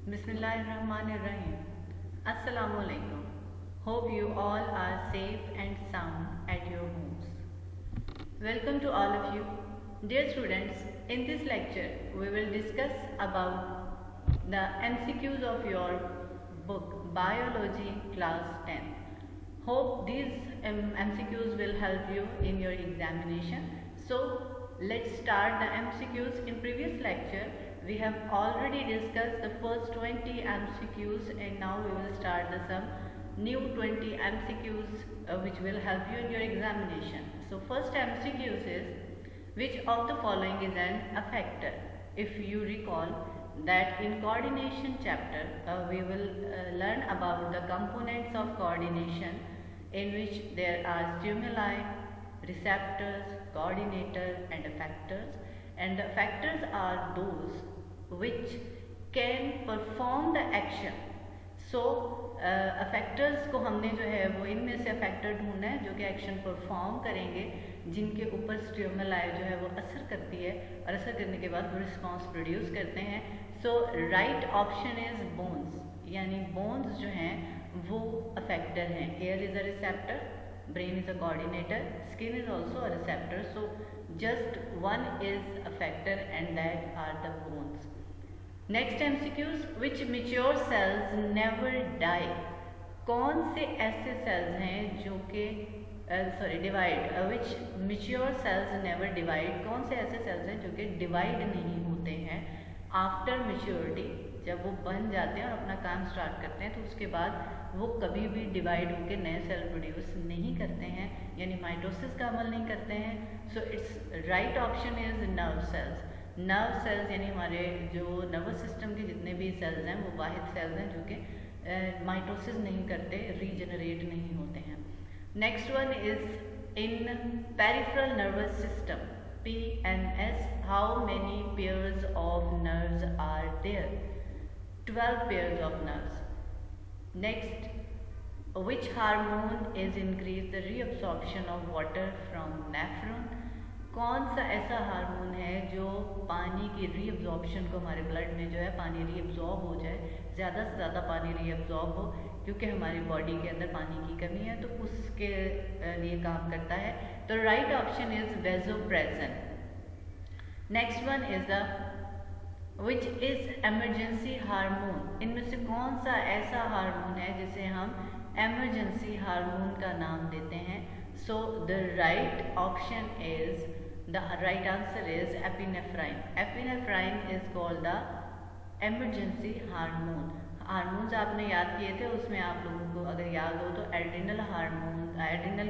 Bismillahirrahmanirrahim. Assalamualaikum. Hope you all are safe and sound at your homes. Welcome to all of you. Dear students, in this lecture we will discuss about the MCQs of your book Biology class 10. Hope these MCQs will help you in your examination. So let's start the MCQs. In previous lecture we have already discussed the first 20 MCQs and now we will start some new 20 MCQs which will help you in your examination. So first MCQs is, which of the following is an effector? If you recall that in coordination chapter we will learn about the components of coordination, in which there are stimuli, receptors, coordinator and effectors. And the effectors are those which can perform the action. So effecटर्स को हमने जो है वो इनमें से effector ढूंढना है जो कि एक्शन परफॉर्म करेंगे, जिनके ऊपर स्टिमुलाई जो है वो असर करती है और असर करने के बाद वो रिस्पॉन्स प्रोड्यूस करते हैं. सो राइट ऑप्शन इज बोन्स, यानी बोन्स जो हैं वो अफेक्टर हैं. Air is a receptor, brain is a coordinator, skin is also a receptor. So just one is effector and that are the bones. Next MCQs, which mature cells never die? कौन से ऐसे cells हैं जो कि divide, which mature cells never divide? कौन से ऐसे cells हैं जो कि divide नहीं होते हैं after maturity? जब वो बन जाते हैं और अपना काम स्टार्ट करते हैं तो उसके बाद वो कभी भी डिवाइड होकर नए सेल प्रोड्यूस नहीं करते हैं, यानी माइटोसिस का अमल नहीं करते हैं. So it's right option is nerve cells. Nerve cells यानी हमारे जो नर्वस सिस्टम के जितने भी सेल्स हैं वो वाहिद सेल्स हैं जो कि माइटोसिस नहीं करते, रीजनरेट नहीं होते हैं. Next one is in peripheral nervous system PNS, how many pairs of nerves are there? 12 pairs of nerves. Next, which hormone is increase the reabsorption of water from nephron? कौन सा ऐसा hormone है जो पानी की रीअब्जॉर्प्शन को, हमारे blood में जो है पानी रीअब्जॉर्ब हो जाए, ज़्यादा से ज़्यादा पानी रीअब्जॉर्ब हो, क्योंकि हमारी बॉडी के अंदर पानी की कमी है तो उसके लिए काम करता है. तो right option is vasopressin. Next one is the which is emergency hormone? इनमें से कौन सा ऐसा हार्मोन है जिसे हम एमरजेंसी हार्मोन का नाम देते हैं? So the right option is, the right answer is epinephrine. Epinephrine is called the emergency hormone. Hormones आपने याद किए थे, उसमें आप लोगों को अगर याद हो तो एड्रिनल हार्मोन, एड्रिनल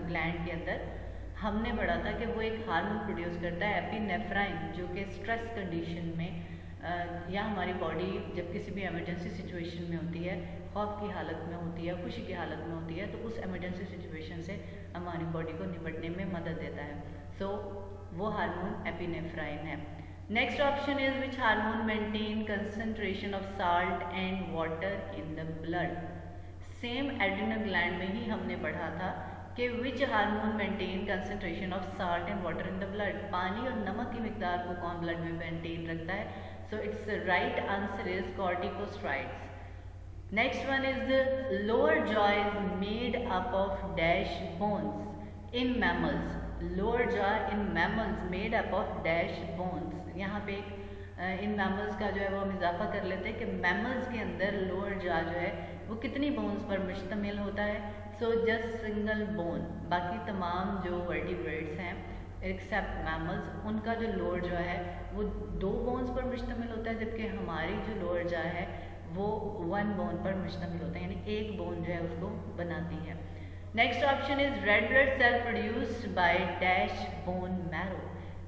ग्लैंड के अंदर हमने पढ़ा था कि वो एक हार्मोन प्रोड्यूस करता है एपिनेफ्राइन, जो कि स्ट्रेस कंडीशन में या हमारी बॉडी जब किसी भी इमरजेंसी सिचुएशन में होती है, खौफ की हालत में होती है, खुशी की हालत में होती है, तो उस इमरजेंसी सिचुएशन से हमारी बॉडी को निपटने में मदद देता है. सो वो हार्मोन एपिनेफ्राइन है. Next option is which hormone maintain concentration of salt and water in the blood? Same adrenal gland में ही हमने पढ़ा था कि which hormone maintain concentration of salt and water in the blood? पानी और नमक की मिकदार को कौन ब्लड में मेंटेन रखता है? So it's right answer is corticosteroids. Next one is the lower jaw is made up of dash bones in mammals. Lower jaw in mammals made up of dash bones. यहाँ पे in mammals का जो है वो हम इजाफा कर लेते हैं कि मैमल्स के अंदर लोअर जॉ जो है वो कितनी बोन्स पर मुश्तमिल होता है? So just single bone. बाकी तमाम जो वर्टिब्रेट्स हैं एक्सेप्ट मैमल्स, उनका जो लोअर जॉ है वो 2 बोन्स पर मुश्तमिल होता है, जबकि हमारी जो लोअर जॉ है वो 1 बोन पर मुश्तमिल होता है, यानी एक बोन जो है उसको बनाती है. Next option is red blood cell produced by dash bone marrow.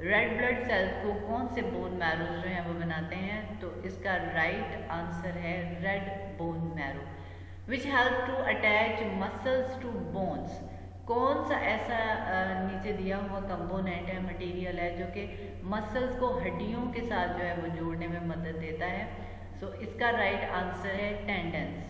Red blood cells को कौन से बोन मैरोज जो हैं वो बनाते हैं? तो इसका राइट आंसर है red bone marrow. Which help to attach muscles to bones? कौन सा ऐसा नीचे दिया हुआ कंपोनेंट है, मटेरियल है जो कि मसल्स को हड्डियों के साथ जो है वो जोड़ने में मदद देता है? सो इसका राइट आंसर है tendons.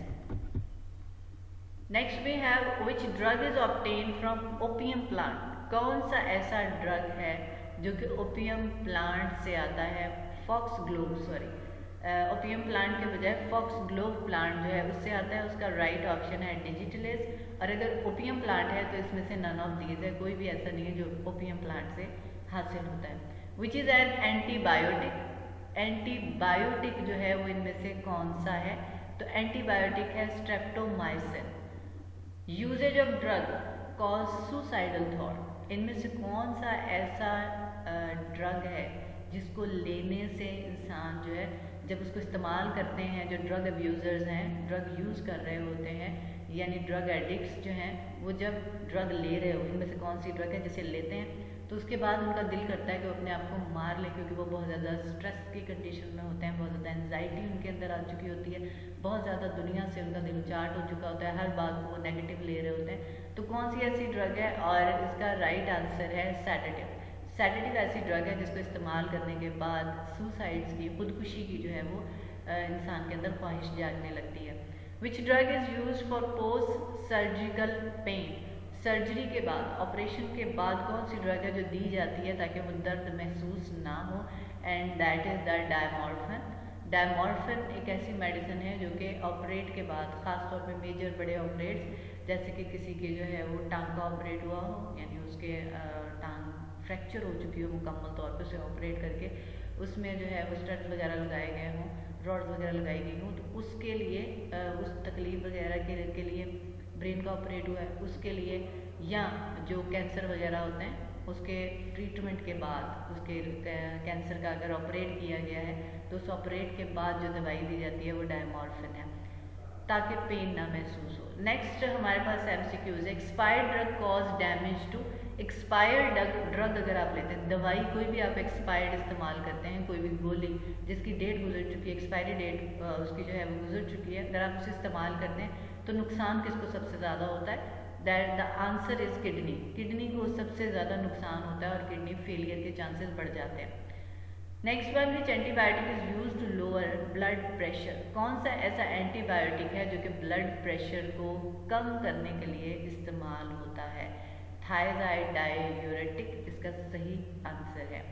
Next we have which drug is obtain from opium plant? कौन सा ऐसा ड्रग है जो कि ओपियम प्लांट से आता है? Foxglove, sorry, opium plant के बजाय फॉक्स ग्लोव प्लांट जो है उससे आता है, उसका राइट ऑप्शन है डिजिटलेस। और अगर ओपियम प्लांट है तो इसमें से नन ऑफ दीज है, कोई भी ऐसा नहीं है जो ओपियम प्लांट से हासिल होता है। Which is an antibiotic, antibiotic जो है वो इनमें से कौन सा है, तो एंटीबायोटिक है streptomycin. Usages of drug cause suicidal thought, इनमें से कौन सा ऐसा ड्रग है जिसको लेने से इंसान जो है जब उसको इस्तेमाल करते हैं, जो ड्रग अब्यूज़र्स हैं, ड्रग यूज़ कर रहे होते हैं, यानी ड्रग एडिक्ट्स जो हैं, वो जब ड्रग ले रहे हो, इनमें से कौन सी ड्रग है जिसे लेते हैं तो उसके बाद उनका दिल करता है कि वो अपने आप को मार ले, क्योंकि वो बहुत ज़्यादा स्ट्रेस की कंडीशन में होते हैं, बहुत ज़्यादा एंजाइटी उनके अंदर आ चुकी होती है, बहुत ज़्यादा दुनिया से उनका दिल चार्ट हो चुका होता है, हर बात को वो नेगेटिव ले रहे होते हैं। तो कौन सी ऐसी ड्रग है, और इसका राइट आंसर है सेडेटिव। सेडेटिव ऐसी ड्रग है जिसको इस्तेमाल करने के बाद सुसाइड्स की, खुदकुशी की जो है वो इंसान के अंदर ख्वाहिश जागने लगती है। Which drug is use for post surgical pain, surgery के बाद, ऑपरेशन के बाद कौन सी ड्रग है जो दी जाती है ताकि वो दर्द महसूस ना हो, एंड दैट इज़ द डायमॉर्फिन। डायमॉर्फिन एक ऐसी मेडिसिन है जो कि ऑपरेट के बाद, ख़ासतौर पे मेजर बड़े ऑपरेट्स, जैसे कि किसी के जो है वो टांग का ऑपरेट हुआ हो, यानी उसके टांग फ्रैक्चर हो चुकी हो मुकम्मल तौर पे, उसे ऑपरेट करके उसमें जो है वो स्टड वगैरह लगाए गए हों, रॉड्स वगैरह लगाई गई हों, तो उसके लिए उस तकलीफ वगैरह के लिए ब्रेन का ऑपरेट हुआ है उसके लिए, या जो कैंसर वगैरह होते हैं उसके ट्रीटमेंट के बाद, उसके कैंसर का अगर ऑपरेट किया गया है तो उस ऑपरेट के बाद जो दवाई दी जाती है वो डायमॉर्फिन है, ताकि पेन ना महसूस हो। नेक्स्ट हमारे पास MCQs है। Expired drug cause damage to, expired drug अगर आप लेते हैं, दवाई कोई भी आप एक्सपायर्ड इस्तेमाल करते हैं, कोई भी गोली जिसकी डेट गुजर चुकी है, एक्सपायरी डेट उसकी जो है वो गुजर चुकी है, अगर आप उसे इस्तेमाल करते हैं तो नुकसान किसको सबसे ज़्यादा होता है, that the answer is kidney, kidney को सबसे ज़्यादा नुकसान होता है और किडनी फेलियर के चांसेस बढ़ जाते हैं। Next one, which antibiotic is use to lower blood pressure, कौन सा ऐसा एंटीबायोटिक है जो कि ब्लड प्रेशर को कम करने के लिए इस्तेमाल होता है, थायराइड डाययूरेटिक इसका सही आंसर है।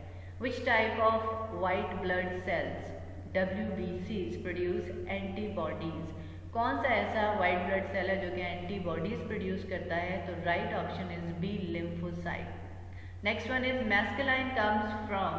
Which type of white blood cells WBCs produce antibodies, कौन सा ऐसा वाइट ब्लड सेल है जो कि एंटीबॉडीज प्रोड्यूस करता है, तो right option is B lymphocyte. Next one is masculine comes from,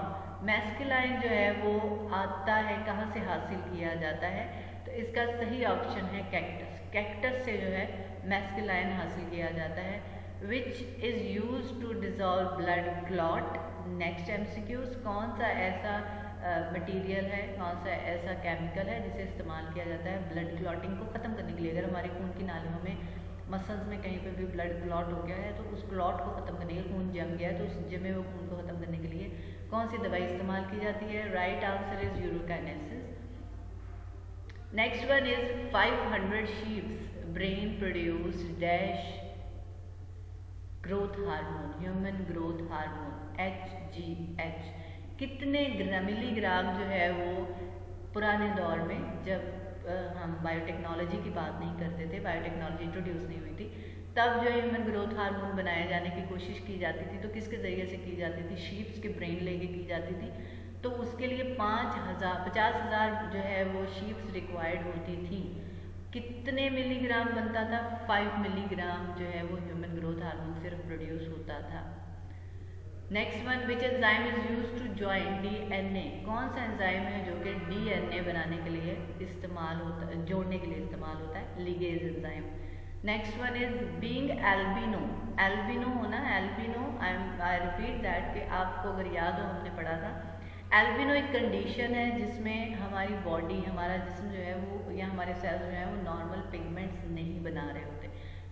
masculine जो है वो आता है कहाँ से हासिल किया जाता है, तो इसका सही ऑप्शन है कैक्टस, कैक्टस से जो है मैस्कुलाइन हासिल किया जाता है। Which is use to dissolve blood clot, next MCQs, कौन सा ऐसा मटेरियल है, कौन सा ऐसा केमिकल है जिसे इस्तेमाल किया जाता है ब्लड क्लॉटिंग को ख़त्म करने के लिए, अगर हमारे खून की नालियों में, मसल्स में कहीं पे भी ब्लड क्लॉट हो गया है तो उस क्लॉट को ख़त्म करने के लिए, खून जम गया है तो उस जमे हुए खून को ख़त्म करने के लिए कौन सी दवाई इस्तेमाल की जाती है, right answer is urokinase. Next one is 500 sheep's brain produce dash growth hormone, human growth hormone HGH, कितने मिलीग्राम जो है वो पुराने दौर में, जब हम बायोटेक्नोलॉजी की बात नहीं करते थे, बायोटेक्नोलॉजी इंट्रोड्यूस नहीं हुई थी, तब जो ह्यूमन ग्रोथ हार्मोन बनाए जाने की कोशिश की जाती थी तो किसके ज़रिए से की जाती थी, शीप्स के ब्रेन लेके की जाती थी, तो उसके लिए 50,000 जो है वो शीप्स रिक्वायर्ड होती थी। कितने मिलीग्राम बनता था, 5 मिलीग्राम जो है वो ह्यूमन ग्रोथ हार्मोन सिर्फ प्रोड्यूस होता था। Next one, which enzyme is use to join DNA, कौन सा एंजाइम है जो कि DNA बनाने के लिए इस्तेमाल होता है, जोड़ने के लिए इस्तेमाल होता है, ligase enzyme. Next one is being albino, albino होना, एल्बिनो आई रिपीट दैट कि आपको अगर याद हो हमने पढ़ा था, एल्बिनो एक कंडीशन है जिसमें हमारी बॉडी, हमारा जिस्म जो है वो, या हमारे सेल्स जो है वो नॉर्मल पिगमेंट्स नहीं बना रहे होते।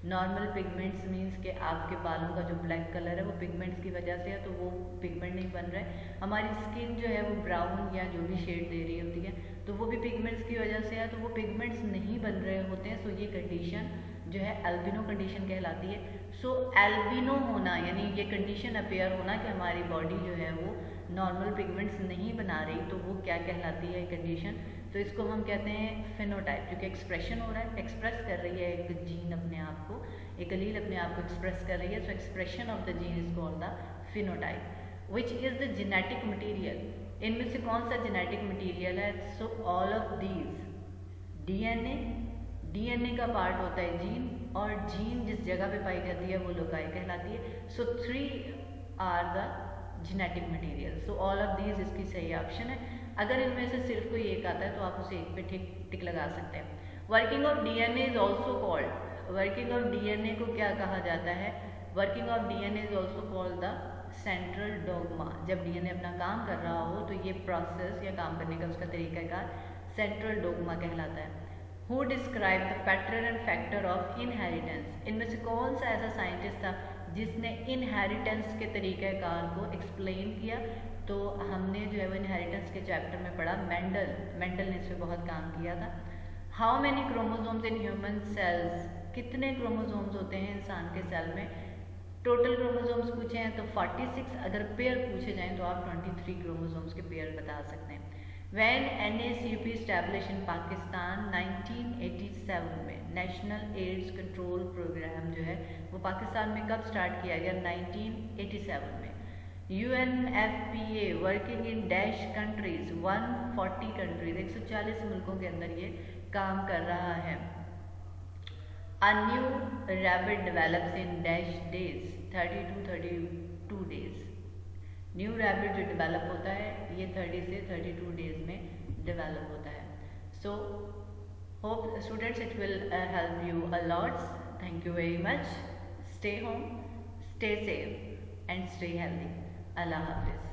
नॉर्मल पिगमेंट्स मीन्स कि आपके बालों का जो ब्लैक कलर है वो पिगमेंट्स की वजह से है, तो वो पिगमेंट नहीं बन रहा है। हमारी स्किन जो है वो ब्राउन या जो भी शेड दे रही होती है तो वो भी पिगमेंट्स की वजह से है, तो वो पिगमेंट्स नहीं बन रहे होते हैं। सो ये कंडीशन जो है एल्बिनो कंडीशन कहलाती है। सो एल्बिनो होना यानी ये कंडीशन अपेयर होना कि हमारी बॉडी जो है वो नॉर्मल पिगमेंट्स नहीं बना रही, तो वो क्या कहलाती है कंडीशन, तो इसको हम कहते हैं फिनोटाइप, क्योंकि एक्सप्रेशन हो रहा है, एक्सप्रेस कर रही है एक जीन अपने आप को, एक अलील अपने आप को एक्सप्रेस कर रही है। सो expression of the gene is called the phenotype. Which is the genetic material, इनमें से कौन सा जेनेटिक मटेरियल है? सो all of these, DNA, DNA का पार्ट होता है जीन, और जीन जिस जगह पे पाई जाती है वो लोकाई कहलाती है। So 3 are the genetic material. So all of these इसकी सही ऑप्शन है। अगर इनमें से सिर्फ कोई एक आता है तो आप उसे एक पे टिक लगा सकते हैं। Working of DNA is also called, working of DNA को क्या कहा जाता है? Working of DNA is also called the central dogma. जब डीएनए अपना काम कर रहा हो तो ये प्रोसेस या काम करने का उसका तरीकाकार सेंट्रल डोगमा कहलाता है। Who describe the pattern and factor of inheritance? इनमें से कौन सा ऐसा साइंटिस्ट था जिसने इनहेरिटेंस के तरीक़ाकार को एक्सप्लेन किया? तो हमने जो है वो इनहेरिटेंस के चैप्टर में पढ़ा, मेंडल ने इस पर बहुत काम किया था। How many chromosomes in human cells? कितने क्रोमोसोम्स होते हैं इंसान के सेल में? टोटल क्रोमोसोम्स पूछे हैं तो 46, अगर पेयर पूछे जाएं तो आप 23 क्रोमोसोम्स के पेयर बता सकते हैं। When NACP established in Pakistan 1987 में, नेशनल एड्स कंट्रोल प्रोग्राम जो है वो पाकिस्तान में कब स्टार्ट किया गया? 1987 में। UNFPA working in dash countries, 140 countries, 140 मुल्कों के अंदर ये काम कर रहा है। A new rabbit develops in dash days, 32 days। New rabbit जो डेवलप होता है ये 30 से 32 डेज में डेवलप होता है। So hope students it will help you a lots. Thank you very much. Stay home, stay safe and stay healthy. अल्लाह हाफिज़।